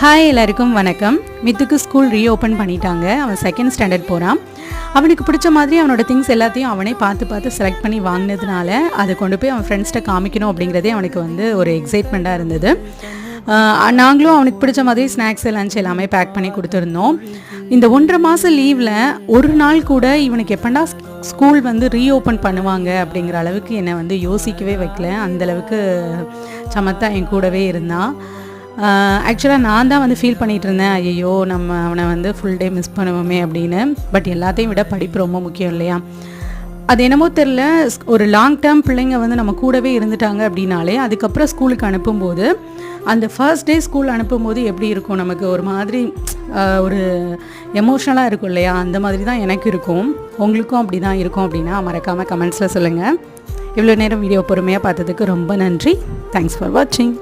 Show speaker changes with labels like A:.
A: Hi எல்லாருக்கும் வணக்கம். மித்துக்கு school reopen பண்ணிட்டாங்க. அவன் செகண்ட் ஸ்டாண்டர்ட் போகிறான். அவனுக்கு பிடிச்ச மாதிரி அவனோட திங்ஸ் எல்லாத்தையும் அவனே பார்த்து செலக்ட் பண்ணி வாங்கினதுனால அதை கொண்டு போய் அவன் ஃப்ரெண்ட்ஸ்கிட்ட காமிக்கணும் அப்படிங்கிறதே அவனுக்கு வந்து ஒரு எக்ஸைட்மெண்ட்டாக இருந்தது. நாங்களும் அவனுக்கு பிடிச்ச மாதிரி ஸ்நாக்ஸ் லஞ்ச் எல்லாமே பேக் பண்ணி கொடுத்துருந்தோம். இந்த 1.5 மாதம் லீவில் ஒரு நாள் கூட இவனுக்கு எப்படா ஸ்கூல் வந்து ரீஓப்பன் பண்ணுவாங்க அப்படிங்கிற அளவுக்கு என்னை வந்து யோசிக்கவே வைக்கல. அந்தளவுக்கு சமத்தா என் கூடவே இருந்தான். ஆக்சுவலாக நான் தான் வந்து ஃபீல் பண்ணிகிட்டு இருந்தேன், ஐயோ நம்ம அவனை வந்து ஃபுல் டே மிஸ் பண்ணுவோமே அப்படின்னு. பட் எல்லாத்தையும் விட படிப்பு ரொம்ப முக்கியம் இல்லையா? அது என்னமோ தெரில, ஒரு லாங் டேர்ம் பிள்ளைங்க வந்து நம்ம கூடவே இருந்துட்டாங்க அப்படின்னாலே அதுக்கப்புறம் ஸ்கூலுக்கு அனுப்பும்போது அந்த ஃபர்ஸ்ட் டே ஸ்கூல் அனுப்பும்போது எப்படி இருக்கும், நமக்கு ஒரு மாதிரி ஒரு எமோஷ்னலாக இருக்கும் இல்லையா? அந்த மாதிரி தான் எனக்கு இருக்கும். உங்களுக்கும் அப்படி தான் இருக்கும் அப்படின்னா மறக்காமல் கமெண்ட்ஸில் சொல்லுங்கள். இவ்வளோ நேரம் வீடியோ பொறுமையாக பார்த்ததுக்கு ரொம்ப நன்றி. தேங்க்ஸ் ஃபார் வாட்சிங்.